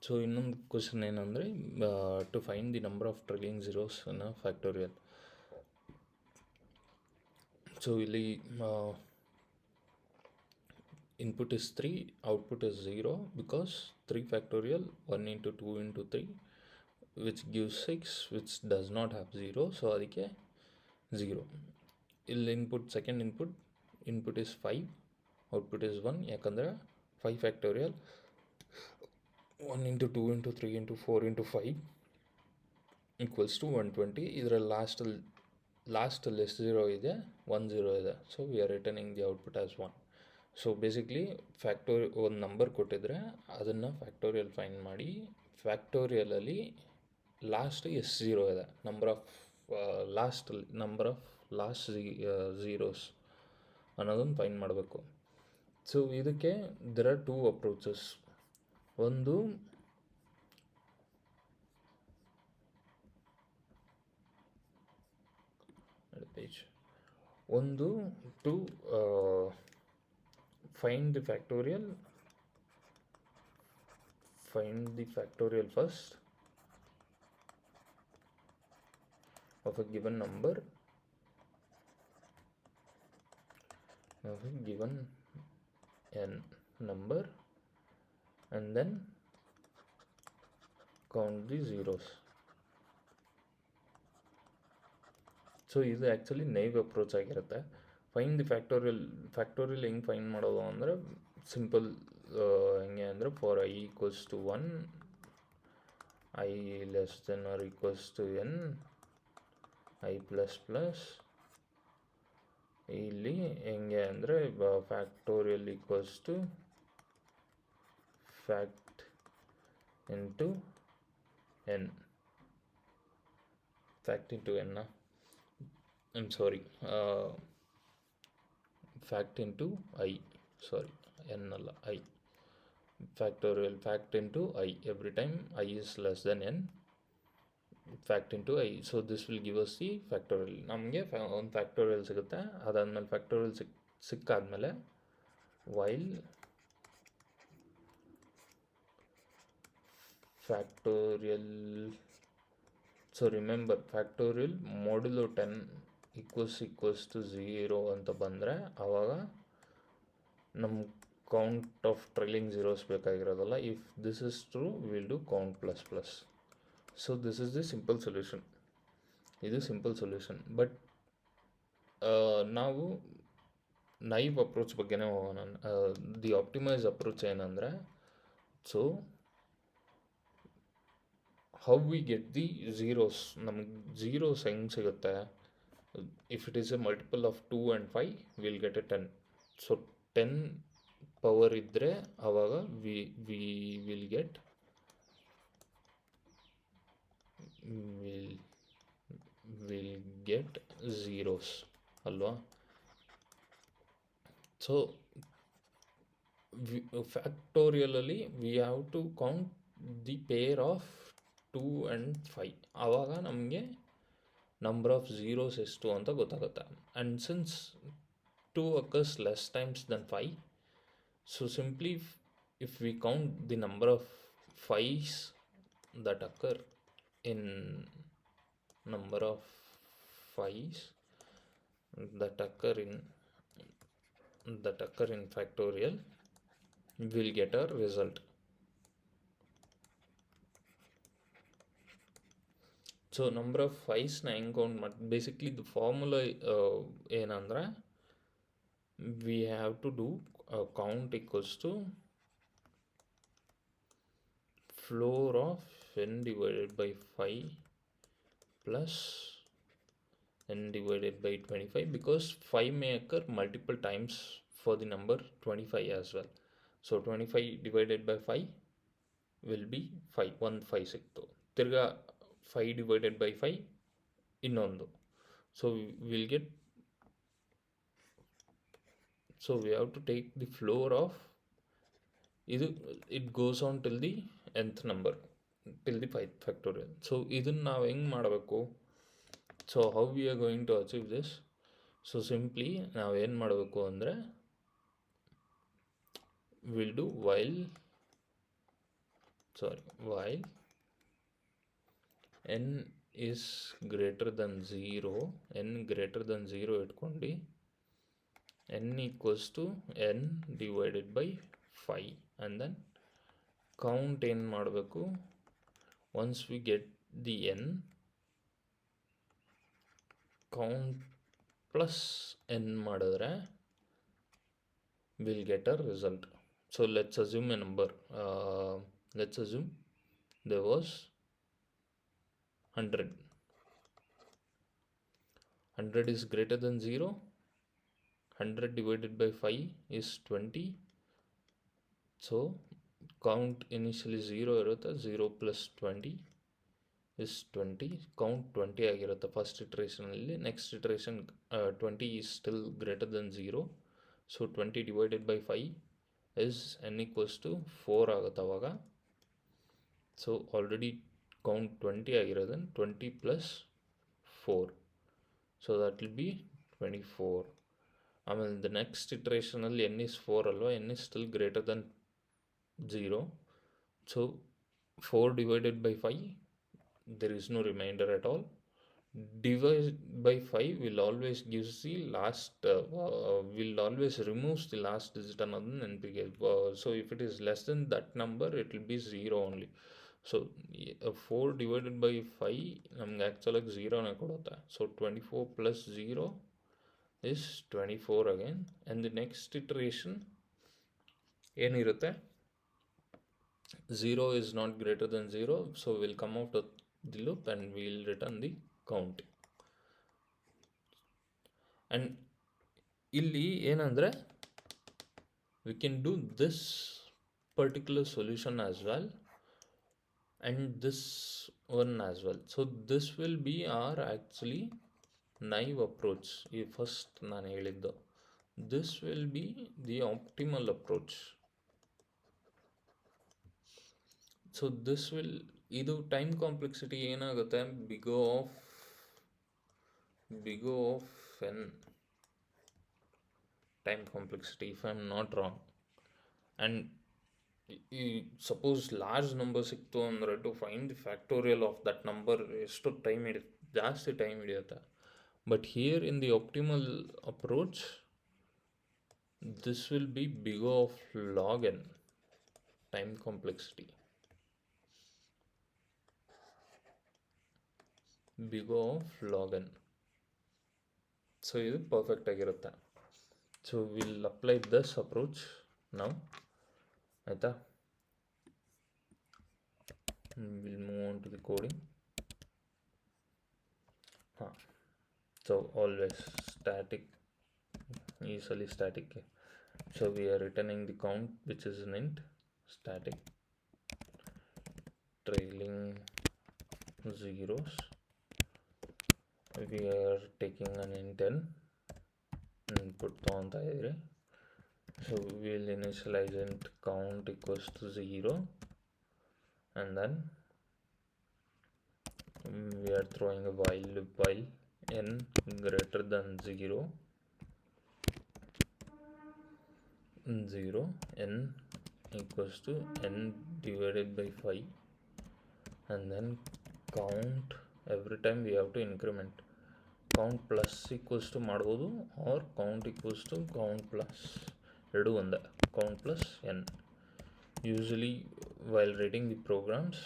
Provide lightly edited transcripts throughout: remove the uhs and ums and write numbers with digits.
So ಇನ್ನೊಂದು question ಏನಂದರೆ, to find the number of trailing zeros in factorial. So ಇಲ್ಲಿ input is 3, output is 0, because 3 factorial 1 into 2 into 3 which gives 6, which does not have 0, so ಅದಕ್ಕೆ 0. ಇಲ್ಲಿ second input is 5, output is 1, ಯಾಕಂದರೆ 5 factorial 1 into 2 into 3 into 4 into 5 equals to 120. ಇದರಲ್ಲಿ ಲಾಸ್ಟಲ್ಲಿ ಎಷ್ಟು 0 ಇದೆ, 1 0 ಇದೆ, so we are returning the output as 1. So basically ಒಂದು number ಕೊಟ್ಟಿದ್ರೆ ಅದನ್ನು ಫ್ಯಾಕ್ಟೋರಿಯಲ್ ಫೈಂಡ್ ಮಾಡಿ, ಫ್ಯಾಕ್ಟೋರಿಯಲಲ್ಲಿ ಲಾಸ್ಟ್ ಎಷ್ಟು 0 ಇದೆ, ನಂಬರ್ ಆಫ್ ಲಾಸ್ಟ್ ಝೀರೋಸ್ ಅನ್ನೋದನ್ನು ಫೈಂಡ್ ಮಾಡಬೇಕು. ಸೊ ಇದಕ್ಕೆ ದೆರ್ ಆರ್ 2 ಅಪ್ರೋಚಸ್. ಒಂದು to find the factorial first of a given number, n number, and then count the zeros. So ಇದು ಆ್ಯಕ್ಚುಲಿ ನೈವ್ ಅಪ್ರೋಚ್ ಆಗಿರುತ್ತೆ. Find the factorial ಹೆಂಗೆ find ಮಾಡೋದು ಅಂದರೆ simple. ಹೆಂಗೆ ಅಂದರೆ for i equals to 1, i less than or equals to n, i plus plus. ಇಲ್ಲಿ ಹೆಂಗೆ ಅಂದರೆ factorial equals to fact into n. Fact into n, fact into I, n ಅಲ್ಲ I. Factorial fact into I, every time I is less than n, fact into I. So this will give us the factorial. ನಮಗೆ ಒಂದು factorial ಸಿಗುತ್ತೆ. ಅದಾದಮೇಲೆ factorial ಸಿಕ್ಕಾದ್ಮೇಲೆ while factorial, so remember factorial modulo 10 equals to 0 ಅಂತ ಬಂದರೆ ಆವಾಗ ನಮ್ಮ count of trailing zeros ಬೇಕಾಗಿರೋದಲ್ಲ. If this is true will do count plus plus. So this is the simple solution. ಇದು ಸಿಂಪಲ್ ಸೊಲ್ಯೂಷನ್. ಬಟ್ ನಾವು naive approach ಬಗ್ಗೆನೇ ಹೋಗೋಣ. The optimise approach ಏನಂದರೆ, so how we get the zeros. ನಮಗೆ zeros ಹೆಂಗೆ ಸಿಗುತ್ತೆ? If it is a multiple of 2 and 5, we'll get a 10. So 10 power ಇದ್ದರೆ ಆವಾಗ we will get zeros ಅಲ್ವಾ? ಸೊ ಫ್ಯಾಕ್ಟೋರಿಯಲಲ್ಲಿ we have to count the pair of 2 and 5. ಆವಾಗ ನಮಗೆ number of zeros ಎಷ್ಟು ಅಂತ ಗೊತ್ತಾಗುತ್ತೆ. And since 2 occurs less times than 5, so simply if we count the number of 5s that occur in factorial, we'll get our result. So number of 5ಸ್ನ ಹೆಂಗೆ count ಮಾಡಿ, basically the formula ಏನಂದರೆ, we have to do count equals to floor of n divided by 5 plus n divided by 25, because 5 may occur multiple times for the number 25 as well. So 25 divided by 5 will be 5, ಒಂದು 5 ಸಿಕ್ತು. ತಿರ್ಗಾ 5 divided by 5 ಇನ್ನೊಂದು. So will get, so we have to take the floor of ಇದು. It goes on till the nth number, till the 5th factorial. So ಇದನ್ನು ನಾವು ಹೆಂಗೆ ಮಾಡಬೇಕು? So how we are going to achieve this? So simply ನಾವು ಏನು ಮಾಡಬೇಕು ಅಂದರೆ, will do while while n is greater than 0, n greater than 0 ಇಟ್ಕೊಂಡು n equals to n divided by 5 and then count ಏನು ಮಾಡಬೇಕು. once we get the n, count plus n ಮಾಡಿದ್ರೆ we'll get a result. So let's assume a number. Let's assume there was 100. 100 is greater than 0. 100 divided by 5 is 20. So count initially 0 ಇರುತ್ತೆ. 0 plus 20 is 20. Count 20 ಆಗಿರುತ್ತೆ first ಇಟ್ರೇಷನಲ್ಲಿ. Next iteration 20 is still greater than 0. So 20 divided by 5 is n equals to 4 ಆಗುತ್ತೆ ಅವಾಗ. So already count 20 ಆಗಿರೋದು. 20 plus 4, so that will be 24. ಆಮೇಲೆ the next ಇಟ್ರೇಷನಲ್ಲಿ n is 4 ಅಲ್ವಾ, n is still greater than 0. So 4 divided by 5, there is no remainder at all. Divide by 5 will always gives the last will always removes the last digit ಅನ್ನೋದನ್ನ ನೆನಪಿಗೆ. So if it is less than that number, it will be 0 only. So 4 divided by 5 ನಮ್ಗೆ ಆ್ಯಕ್ಚುಲಾಗಿ 0ನೇ ಕೊಡುತ್ತೆ. So 24 plus 0 is 24 again. and the next iteration ಏನಿರುತ್ತೆ, 0 is not greater than 0, so we'll come out of the loop and we'll return the count. and ಇಲ್ಲಿ ಏನಂದರೆ we can do this particular solution as well and this one as well. So this will be our actually naive approach. ಈ first ನಾನು ಹೇಳಿದ್ದು, this will be the optimal approach. So this will, ಇದು time complexity ಏನಾಗುತ್ತೆ, big of n time complexity if I am not wrong. And ಈ suppose large number ಸಿಕ್ತು ಅಂದರೆ to find the factorial of that number ಎಷ್ಟು time ಜಾಸ್ತಿ time ಹಿಡಿಯುತ್ತೆ. But here in the optimal approach this will be big of log n time complexity. big of log n. So ಇದು perfect ಆಗಿರುತ್ತೆ. So will apply this approach ನಾವು, ಆಯಿತಾ. Will move on to the coding. ಹಾಂ, so always static, ಈ ಸಲ static. So we are returning the count which is an int static trailing zeros. we are taking an int n input ತೊಗೊತಾ ಇದ್ರಿ. so we will initialize int count equals to 0 and then we are throwing a while loop while n greater than 0 n equals to n divided by 5 and then count. every time we have to increment. count plus equals to ಮಾಡ್ಬೋದು or count equals to count plus, ಎರಡು ಒಂದೇ, count plus n. usually while reading the programs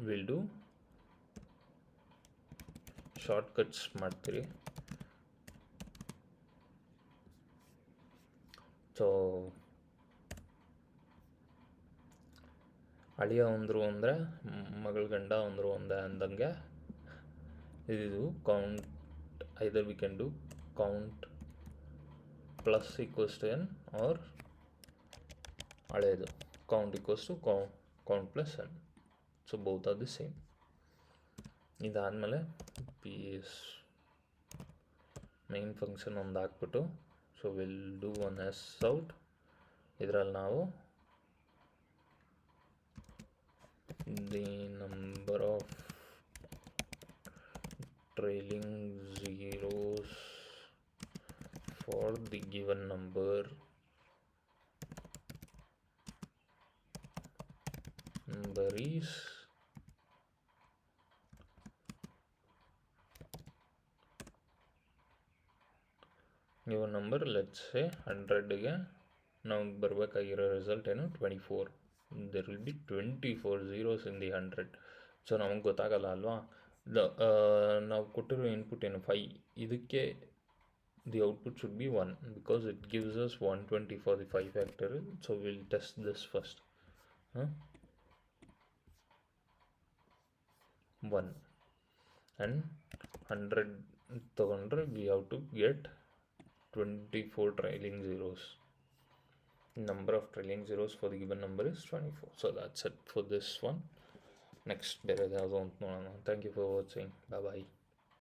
we'll do shortcuts ಮಾಡ್ತೀರಿ. So ಅಳಿಯ ಅಂದರು ಅಂದರೆ ಮಗಳ ಗಂಡ ಅಂದರು ಒಂದೇ ಅಂದಂಗೆ ಇದು count. Either we can do count plus equals to N or ಹಳೆಯದು count equals to count plus N. So both are the same. ಇದಾದಮೇಲೆ ಪಿ ಎಸ್ ಮೇನ್ ಫಂಕ್ಷನ್ ಒಂದು ಹಾಕ್ಬಿಟ್ಟು, so will do one S out. ಇದರಲ್ಲಿ ನಾವು the number of trailing zeros for the given number number is given number, let's say 100ಗೆ ನಮ್ಗೆ ಬರಬೇಕಾಗಿರೋ result ಏನು 24. There will be 24 zeros in the 100. So ನಮಗೆ ಗೊತ್ತಾಗಲ್ಲ ಅಲ್ವಾ. ನಾವು ಕೊಟ್ಟಿರೋ ಇನ್ಪುಟ್ ಏನು 5, ಇದಕ್ಕೆ the output should be 1 because it gives us 120 for the 5 factorial. So we'll test this first. 1 and 100 ತಗೊಂಡ್ರೆ we have to get 24 trailing zeros. Number of trailing zeros for the given number is 24. So that's it for this one. Next ಬೇರೆ ಯಾವುದೋ ಅಂತ ನೋಡೋಣ. Thank you for watching. Bye bye.